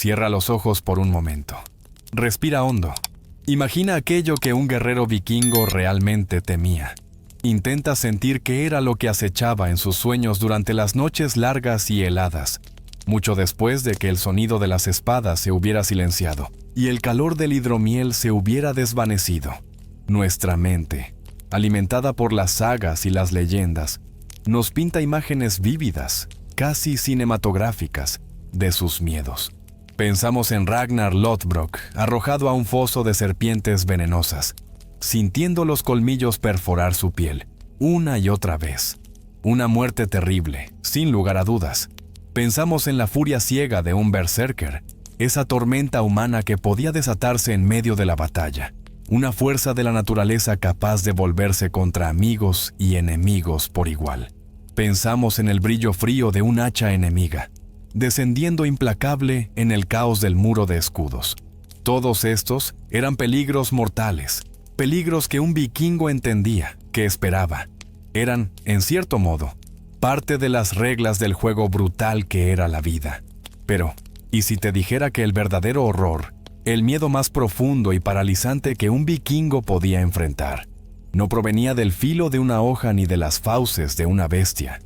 Cierra los ojos por un momento. Respira hondo. Imagina aquello que un guerrero vikingo realmente temía. Intenta sentir qué era lo que acechaba en sus sueños durante las noches largas y heladas, mucho después de que el sonido de las espadas se hubiera silenciado y el calor del hidromiel se hubiera desvanecido. Nuestra mente, alimentada por las sagas y las leyendas, nos pinta imágenes vívidas, casi cinematográficas, de sus miedos. Pensamos en Ragnar Lothbrok, arrojado a un foso de serpientes venenosas, sintiendo los colmillos perforar su piel, una y otra vez. Una muerte terrible, sin lugar a dudas. Pensamos en la furia ciega de un berserker, esa tormenta humana que podía desatarse en medio de la batalla, una fuerza de la naturaleza capaz de volverse contra amigos y enemigos por igual. Pensamos en el brillo frío de un hacha enemiga, descendiendo implacable en el caos del muro de escudos. Todos estos eran peligros mortales, peligros que un vikingo entendía, que esperaba. Eran, en cierto modo, parte de las reglas del juego brutal que era la vida. Pero, ¿y si te dijera que el verdadero horror, el miedo más profundo y paralizante que un vikingo podía enfrentar, no provenía del filo de una hoja ni de las fauces de una bestia?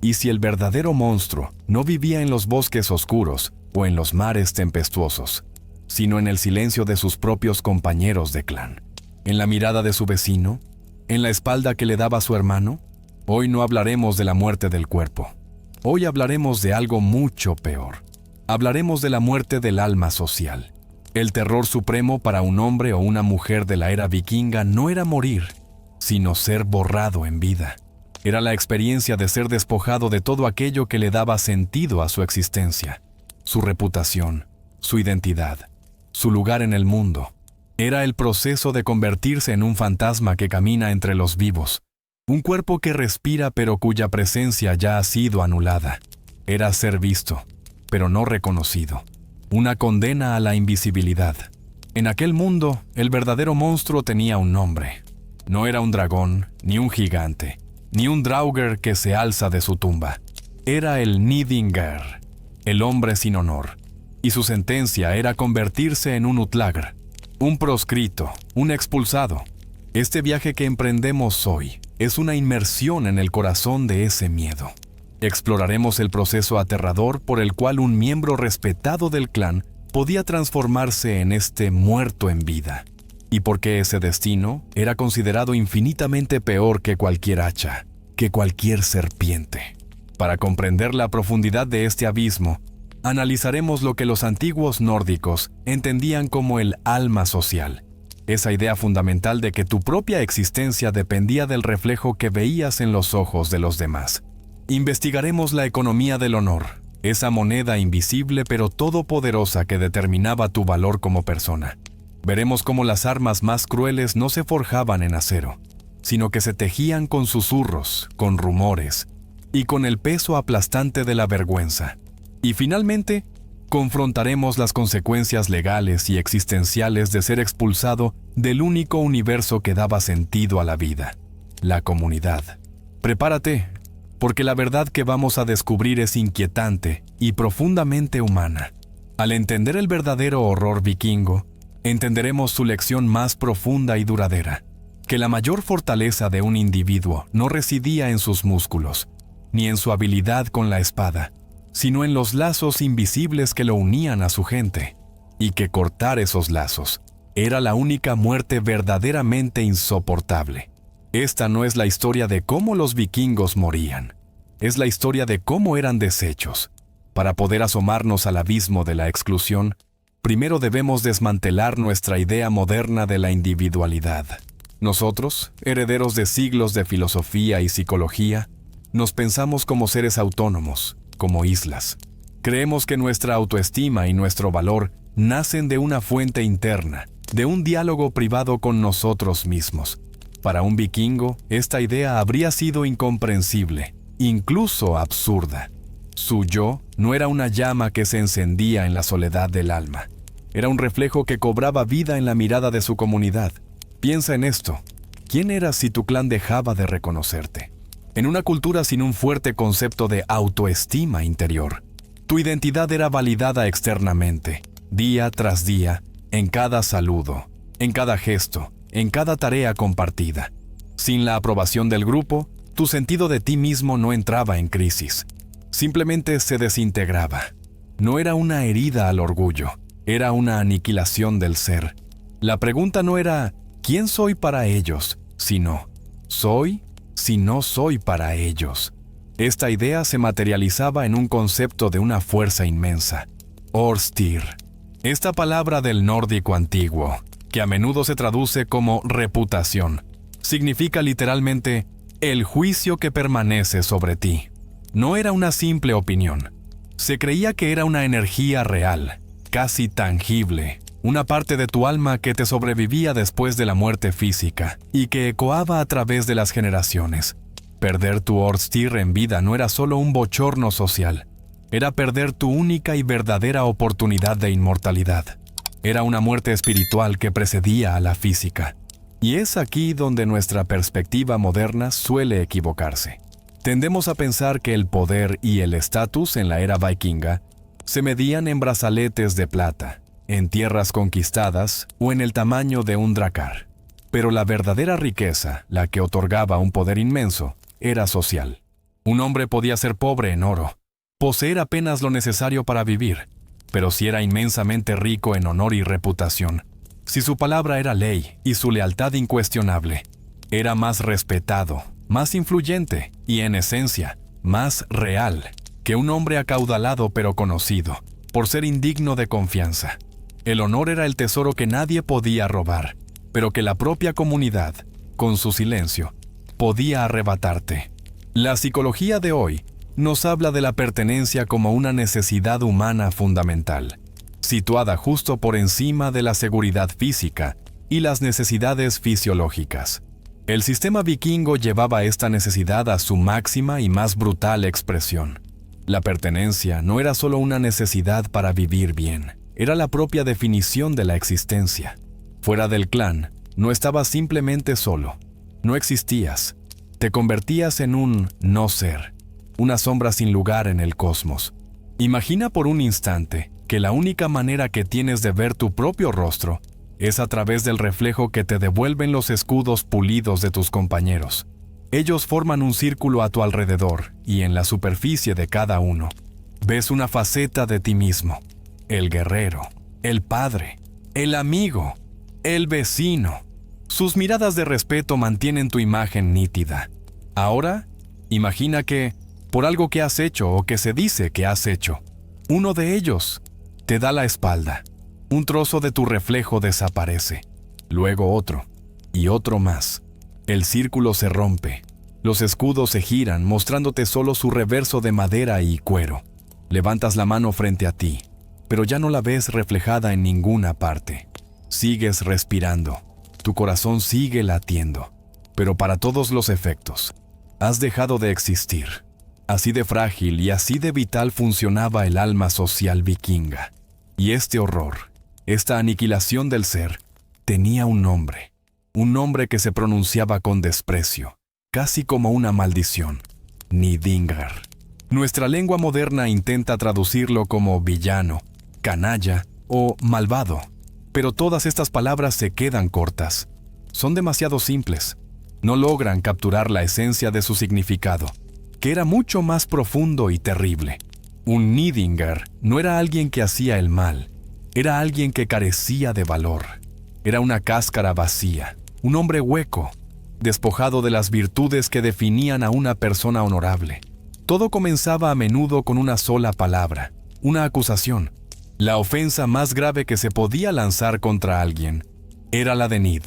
¿Y si el verdadero monstruo no vivía en los bosques oscuros o en los mares tempestuosos, sino en el silencio de sus propios compañeros de clan? ¿En la mirada de su vecino? ¿En la espalda que le daba a su hermano? Hoy no hablaremos de la muerte del cuerpo. Hoy hablaremos de algo mucho peor. Hablaremos de la muerte del alma social. El terror supremo para un hombre o una mujer de la era vikinga no era morir, sino ser borrado en vida. Era la experiencia de ser despojado de todo aquello que le daba sentido a su existencia, su reputación, su identidad, su lugar en el mundo. Era el proceso de convertirse en un fantasma que camina entre los vivos, un cuerpo que respira pero cuya presencia ya ha sido anulada. Era ser visto, pero no reconocido, una condena a la invisibilidad. En aquel mundo, el verdadero monstruo tenía un nombre. No era un dragón, ni un gigante, ni un draugr que se alza de su tumba. Era el Nidingar, el hombre sin honor, y su sentencia era convertirse en un utlagr, un proscrito, un expulsado. Este viaje que emprendemos hoy es una inmersión en el corazón de ese miedo. Exploraremos el proceso aterrador por el cual un miembro respetado del clan podía transformarse en este muerto en vida, y por qué ese destino era considerado infinitamente peor que cualquier hacha, que cualquier serpiente. Para comprender la profundidad de este abismo, analizaremos lo que los antiguos nórdicos entendían como el alma social, esa idea fundamental de que tu propia existencia dependía del reflejo que veías en los ojos de los demás. Investigaremos la economía del honor, esa moneda invisible pero todopoderosa que determinaba tu valor como persona. Veremos cómo las armas más crueles no se forjaban en acero, sino que se tejían con susurros, con rumores y con el peso aplastante de la vergüenza. Y finalmente, confrontaremos las consecuencias legales y existenciales de ser expulsado del único universo que daba sentido a la vida, la comunidad. Prepárate, porque la verdad que vamos a descubrir es inquietante y profundamente humana. Al entender el verdadero horror vikingo, entenderemos su lección más profunda y duradera, que la mayor fortaleza de un individuo no residía en sus músculos, ni en su habilidad con la espada, sino en los lazos invisibles que lo unían a su gente, y que cortar esos lazos era la única muerte verdaderamente insoportable. Esta no es la historia de cómo los vikingos morían, es la historia de cómo eran deshechos. Para poder asomarnos al abismo de la exclusión, primero debemos desmantelar nuestra idea moderna de la individualidad. Nosotros, herederos de siglos de filosofía y psicología, nos pensamos como seres autónomos, como islas. Creemos que nuestra autoestima y nuestro valor nacen de una fuente interna, de un diálogo privado con nosotros mismos. Para un vikingo, esta idea habría sido incomprensible, incluso absurda. Su yo no era una llama que se encendía en la soledad del alma. Era un reflejo que cobraba vida en la mirada de su comunidad. Piensa en esto. ¿Quién eras si tu clan dejaba de reconocerte? En una cultura sin un fuerte concepto de autoestima interior, Tu identidad era validada externamente, día tras día, en cada saludo, en cada gesto, en cada tarea compartida. Sin la aprobación del grupo, tu sentido de ti mismo no entraba en crisis. Simplemente se desintegraba. No era una herida al orgullo, era una aniquilación del ser. La pregunta no era ¿quién soy para ellos?, sino ¿soy si no soy para ellos? Esta idea se materializaba en un concepto de una fuerza inmensa, Orstir. Esta palabra del nórdico antiguo, que a menudo se traduce como reputación, significa literalmente el juicio que permanece sobre ti. No era una simple opinión. Se creía que era una energía real, casi tangible, una parte de tu alma que te sobrevivía después de la muerte física y que ecoaba a través de las generaciones. Perder tu Orstir en vida no era solo un bochorno social, era perder tu única y verdadera oportunidad de inmortalidad. Era una muerte espiritual que precedía a la física. Y es aquí donde nuestra perspectiva moderna suele equivocarse. Tendemos a pensar que el poder y el estatus en la era vikinga se medían en brazaletes de plata, en tierras conquistadas o en el tamaño de un drakkar. Pero la verdadera riqueza, la que otorgaba un poder inmenso, era social. Un hombre podía ser pobre en oro, poseer apenas lo necesario para vivir, pero si era inmensamente rico en honor y reputación, si su palabra era ley y su lealtad incuestionable, era más respetado, más influyente y, en esencia, más real que un hombre acaudalado pero conocido, por ser indigno de confianza. El honor era el tesoro que nadie podía robar, pero que la propia comunidad, con su silencio, podía arrebatarte. La psicología de hoy nos habla de la pertenencia como una necesidad humana fundamental, situada justo por encima de la seguridad física y las necesidades fisiológicas. El sistema vikingo llevaba esta necesidad a su máxima y más brutal expresión. La pertenencia no era solo una necesidad para vivir bien, era la propia definición de la existencia. Fuera del clan, no estabas simplemente solo, no existías, te convertías en un no ser, una sombra sin lugar en el cosmos. Imagina por un instante que la única manera que tienes de ver tu propio rostro es a través del reflejo que te devuelven los escudos pulidos de tus compañeros. Ellos forman un círculo a tu alrededor y en la superficie de cada uno ves una faceta de ti mismo: el guerrero, el padre, el amigo, el vecino. Sus miradas de respeto mantienen tu imagen nítida. Ahora, imagina que, por algo que has hecho o que se dice que has hecho, uno de ellos te da la espalda. Un trozo de tu reflejo desaparece, luego otro, y otro más. El círculo se rompe. Los escudos se giran, mostrándote solo su reverso de madera y cuero. Levantas la mano frente a ti, pero ya no la ves reflejada en ninguna parte. Sigues respirando. Tu corazón sigue latiendo. Pero para todos los efectos, has dejado de existir. Así de frágil y así de vital funcionaba el alma social vikinga. Y este horror, esta aniquilación del ser, tenía un nombre que se pronunciaba con desprecio, casi como una maldición: Nidingar. Nuestra lengua moderna intenta traducirlo como villano, canalla o malvado, pero todas estas palabras se quedan cortas. Son demasiado simples. No logran capturar la esencia de su significado, que era mucho más profundo y terrible. Un Nidingar no era alguien que hacía el mal, era alguien que carecía de valor. Era una cáscara vacía, un hombre hueco, despojado de las virtudes que definían a una persona honorable. Todo comenzaba a menudo con una sola palabra, una acusación. La ofensa más grave que se podía lanzar contra alguien era la de Nid.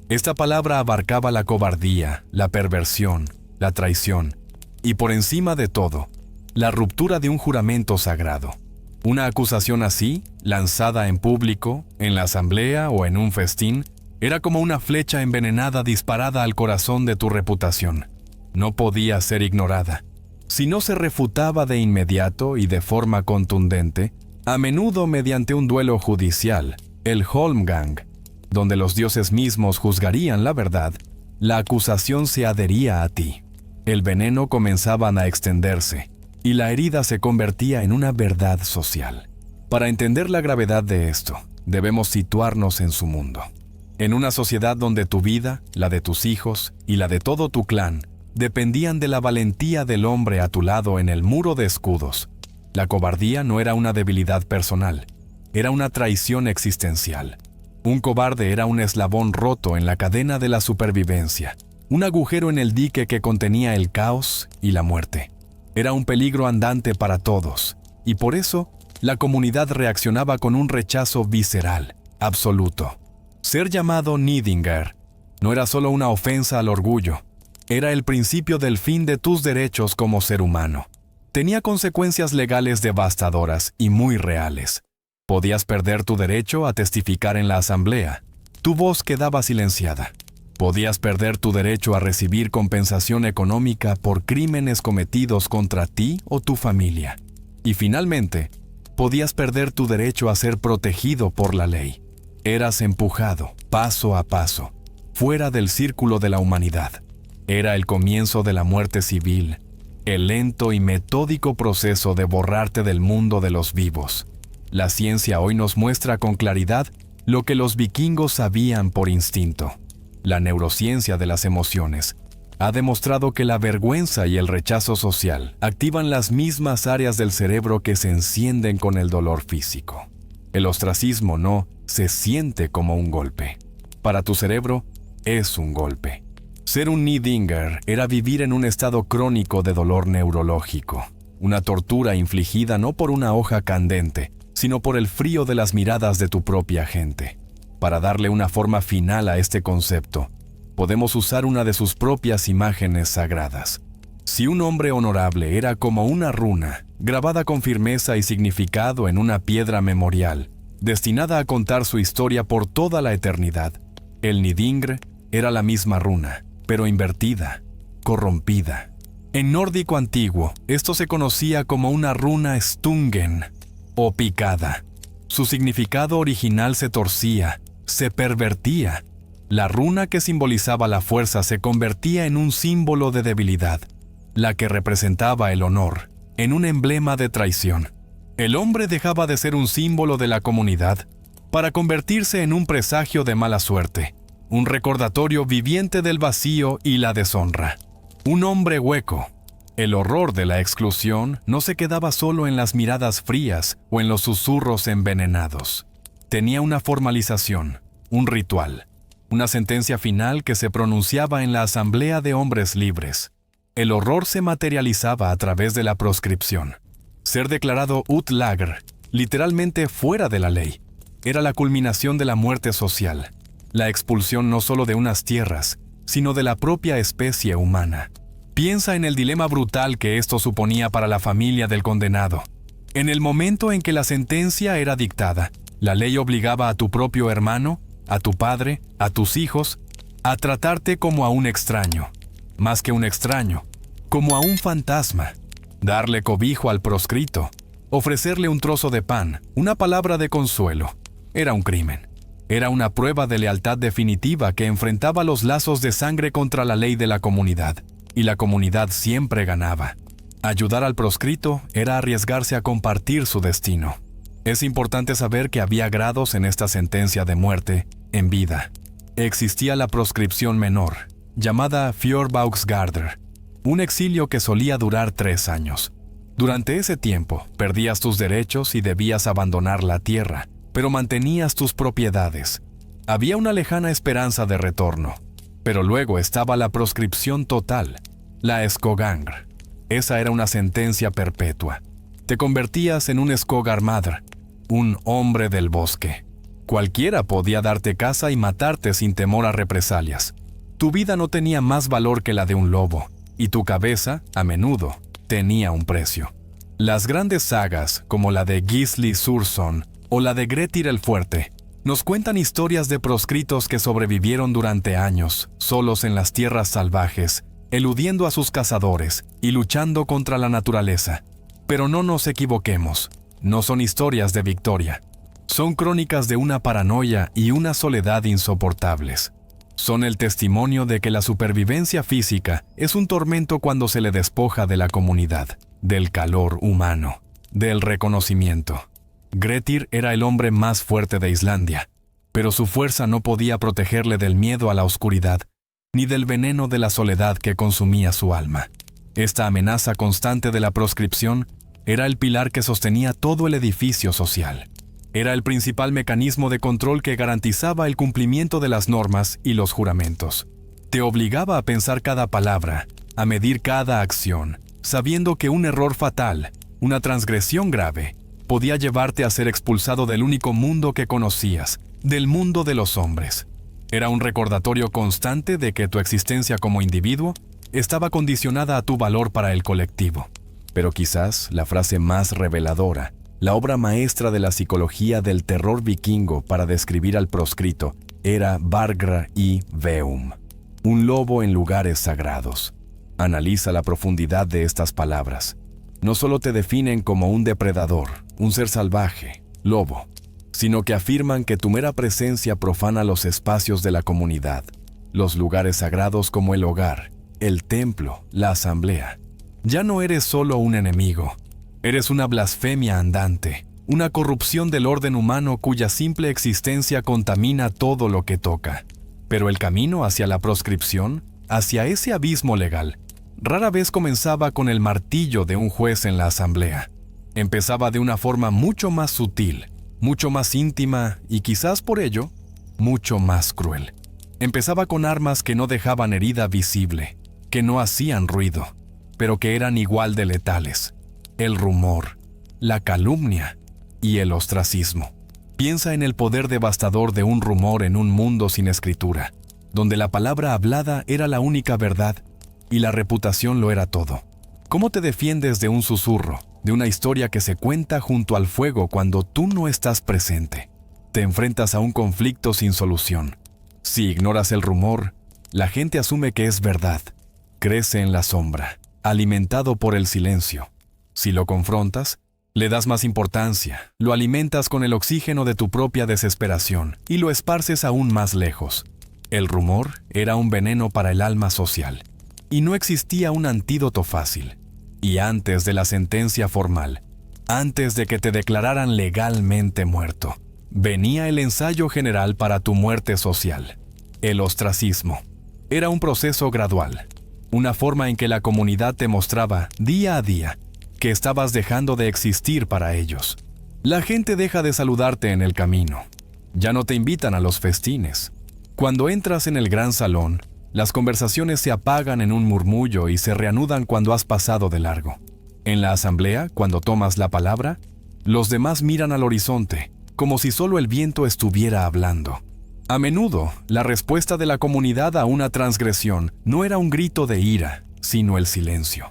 Esta palabra abarcaba la cobardía, la perversión, la traición y, por encima de todo, la ruptura de un juramento sagrado. Una acusación así, lanzada en público, en la asamblea o en un festín, era como una flecha envenenada disparada al corazón de tu reputación. No podía ser ignorada. Si no se refutaba de inmediato y de forma contundente, a menudo mediante un duelo judicial, el Holmgang, donde los dioses mismos juzgarían la verdad, la acusación se adhería a ti. El veneno comenzaba a extenderse, y la herida se convertía en una verdad social. Para entender la gravedad de esto, debemos situarnos en su mundo. En una sociedad donde tu vida, la de tus hijos y la de todo tu clan dependían de la valentía del hombre a tu lado en el muro de escudos, la cobardía no era una debilidad personal, era una traición existencial. Un cobarde era un eslabón roto en la cadena de la supervivencia, un agujero en el dique que contenía el caos y la muerte. Era un peligro andante para todos, y por eso la comunidad reaccionaba con un rechazo visceral, absoluto. Ser llamado Nidinger no era solo una ofensa al orgullo, era el principio del fin de tus derechos como ser humano. Tenía consecuencias legales devastadoras y muy reales. Podías perder tu derecho a testificar en la asamblea. Tu voz quedaba silenciada. Podías perder tu derecho a recibir compensación económica por crímenes cometidos contra ti o tu familia. Y finalmente, podías perder tu derecho a ser protegido por la ley. Eras empujado, paso a paso, fuera del círculo de la humanidad. Era el comienzo de la muerte civil, el lento y metódico proceso de borrarte del mundo de los vivos. La ciencia hoy nos muestra con claridad lo que los vikingos sabían por instinto. La neurociencia de las emociones ha demostrado que la vergüenza y el rechazo social activan las mismas áreas del cerebro que se encienden con el dolor físico. El ostracismo no se siente como un golpe. Para tu cerebro, es un golpe. Ser un Nidinger era vivir en un estado crónico de dolor neurológico, una tortura infligida no por una hoja candente, sino por el frío de las miradas de tu propia gente. Para darle una forma final a este concepto, podemos usar una de sus propias imágenes sagradas. Si un hombre honorable era como una runa, grabada con firmeza y significado en una piedra memorial, destinada a contar su historia por toda la eternidad, el Nidingr era la misma runa, pero invertida, corrompida. En nórdico antiguo, esto se conocía como una runa stungen, o picada. Su significado original se torcía, se pervertía. La runa que simbolizaba la fuerza se convertía en un símbolo de debilidad, la que representaba el honor, en un emblema de traición. El hombre dejaba de ser un símbolo de la comunidad para convertirse en un presagio de mala suerte, un recordatorio viviente del vacío y la deshonra. Un hombre hueco. El horror de la exclusión no se quedaba solo en las miradas frías o en los susurros envenenados. Tenía una formalización, un ritual, una sentencia final que se pronunciaba en la asamblea de hombres libres. El horror se materializaba a través de la proscripción. Ser declarado utlagr, literalmente fuera de la ley, era la culminación de la muerte social. La expulsión no solo de unas tierras, sino de la propia especie humana. Piensa en el dilema brutal que esto suponía para la familia del condenado. En el momento en que la sentencia era dictada, la ley obligaba a tu propio hermano, a tu padre, a tus hijos, a tratarte como a un extraño. Más que un extraño, como a un fantasma. Darle cobijo al proscrito, ofrecerle un trozo de pan, una palabra de consuelo, era un crimen. Era una prueba de lealtad definitiva que enfrentaba los lazos de sangre contra la ley de la comunidad, y la comunidad siempre ganaba. Ayudar al proscrito era arriesgarse a compartir su destino. Es importante saber que había grados en esta sentencia de muerte en vida. Existía la proscripción menor, llamada Fjordbauksgardr, un exilio que solía durar 3 años. Durante ese tiempo, perdías tus derechos y debías abandonar la tierra, pero mantenías tus propiedades. Había una lejana esperanza de retorno. Pero luego estaba la proscripción total, la Skogangr. Esa era una sentencia perpetua. Te convertías en un Skogarmadr, un hombre del bosque. Cualquiera podía darte caza y matarte sin temor a represalias. Tu vida no tenía más valor que la de un lobo, y tu cabeza, a menudo, tenía un precio. Las grandes sagas, como la de Gisli Surson o la de Grettir el Fuerte, nos cuentan historias de proscritos que sobrevivieron durante años, solos en las tierras salvajes, eludiendo a sus cazadores y luchando contra la naturaleza. Pero no nos equivoquemos, no son historias de victoria. Son crónicas de una paranoia y una soledad insoportables. Son el testimonio de que la supervivencia física es un tormento cuando se le despoja de la comunidad. del calor humano, del reconocimiento. Grettir era el hombre más fuerte de Islandia, pero su fuerza no podía protegerle del miedo a la oscuridad, ni del veneno de la soledad que consumía su alma. Esta amenaza constante de la proscripción era el pilar que sostenía todo el edificio social. Era el principal mecanismo de control que garantizaba el cumplimiento de las normas y los juramentos. Te obligaba a pensar cada palabra, a medir cada acción, sabiendo que un error fatal, una transgresión grave, podía llevarte a ser expulsado del único mundo que conocías, del mundo de los hombres. Era un recordatorio constante de que tu existencia como individuo estaba condicionada a tu valor para el colectivo. Pero quizás la frase más reveladora, la obra maestra de la psicología del terror vikingo para describir al proscrito, era Vargra y Veum, un lobo en lugares sagrados. Analiza la profundidad de estas palabras. No solo te definen como un depredador, un ser salvaje, lobo, sino que afirman que tu mera presencia profana los espacios de la comunidad, los lugares sagrados como el hogar, el templo, la asamblea. Ya no eres solo un enemigo, eres una blasfemia andante, una corrupción del orden humano cuya simple existencia contamina todo lo que toca. Pero el camino hacia la proscripción, hacia ese abismo legal, rara vez comenzaba con el martillo de un juez en la asamblea. Empezaba de una forma mucho más sutil, mucho más íntima y quizás por ello, mucho más cruel. Empezaba con armas que no dejaban herida visible, que no hacían ruido, pero que eran igual de letales. El rumor, la calumnia y el ostracismo. Piensa en el poder devastador de un rumor en un mundo sin escritura, donde la palabra hablada era la única verdad y la reputación lo era todo. ¿Cómo te defiendes de un susurro, de una historia que se cuenta junto al fuego cuando tú no estás presente? Te enfrentas a un conflicto sin solución. Si ignoras el rumor, la gente asume que es verdad. Crece en la sombra, alimentado por el silencio. Si lo confrontas, le das más importancia, lo alimentas con el oxígeno de tu propia desesperación y lo esparces aún más lejos. El rumor era un veneno para el alma social, y no existía un antídoto fácil. Y antes de la sentencia formal, antes de que te declararan legalmente muerto, venía el ensayo general para tu muerte social, el ostracismo. Era un proceso gradual, una forma en que la comunidad te mostraba, día a día, que estabas dejando de existir para ellos. La gente deja de saludarte en el camino. Ya no te invitan a los festines. Cuando entras en el gran salón, las conversaciones se apagan en un murmullo y se reanudan cuando has pasado de largo. En la asamblea, cuando tomas la palabra, los demás miran al horizonte, como si solo el viento estuviera hablando. A menudo, la respuesta de la comunidad a una transgresión no era un grito de ira, sino el silencio.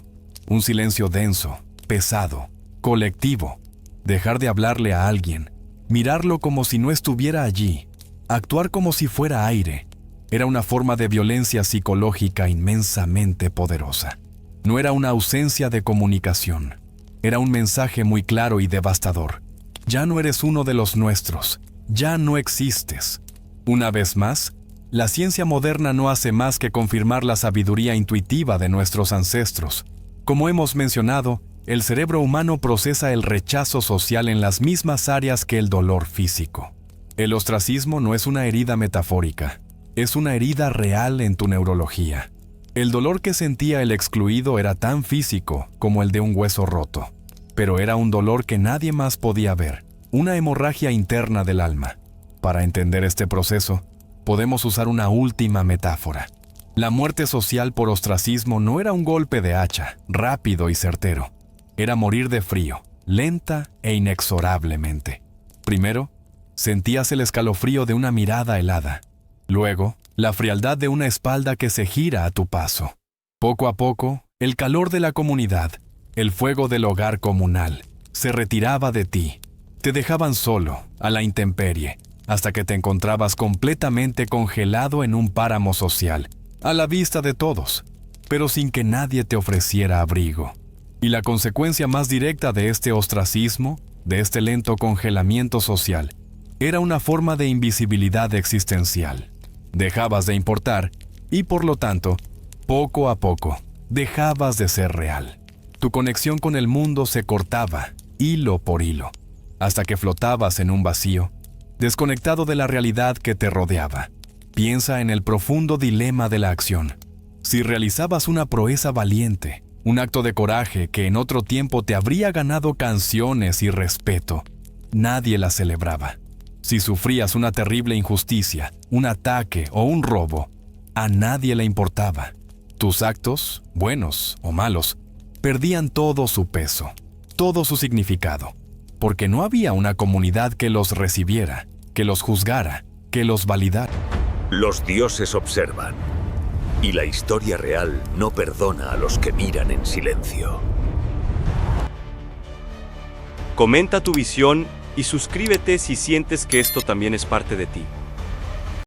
Un silencio denso, pesado, colectivo. Dejar de hablarle a alguien, mirarlo como si no estuviera allí, actuar como si fuera aire, era una forma de violencia psicológica inmensamente poderosa. No era una ausencia de comunicación, era un mensaje muy claro y devastador. Ya no eres uno de los nuestros, ya no existes. Una vez más, la ciencia moderna no hace más que confirmar la sabiduría intuitiva de nuestros ancestros. Como hemos mencionado, el cerebro humano procesa el rechazo social en las mismas áreas que el dolor físico. El ostracismo no es una herida metafórica, es una herida real en tu neurología. El dolor que sentía el excluido era tan físico como el de un hueso roto, pero era un dolor que nadie más podía ver, una hemorragia interna del alma. Para entender este proceso, podemos usar una última metáfora. La muerte social por ostracismo no era un golpe de hacha, rápido y certero. Era morir de frío, lenta e inexorablemente. Primero, sentías el escalofrío de una mirada helada. Luego, la frialdad de una espalda que se gira a tu paso. Poco a poco, el calor de la comunidad, el fuego del hogar comunal, se retiraba de ti. Te dejaban solo, a la intemperie, hasta que te encontrabas completamente congelado en un páramo social, a la vista de todos, pero sin que nadie te ofreciera abrigo. Y la consecuencia más directa de este ostracismo, de este lento congelamiento social, era una forma de invisibilidad existencial. Dejabas de importar y, por lo tanto, poco a poco, dejabas de ser real. Tu conexión con el mundo se cortaba, hilo por hilo, hasta que flotabas en un vacío, desconectado de la realidad que te rodeaba. Piensa en el profundo dilema de la acción. Si realizabas una proeza valiente, un acto de coraje que en otro tiempo te habría ganado canciones y respeto, nadie la celebraba. Si sufrías una terrible injusticia, un ataque o un robo, a nadie le importaba. Tus actos, buenos o malos, perdían todo su peso, todo su significado, porque no había una comunidad que los recibiera, que los juzgara, que los validara. Los dioses observan, y la historia real no perdona a los que miran en silencio. Comenta tu visión y suscríbete si sientes que esto también es parte de ti.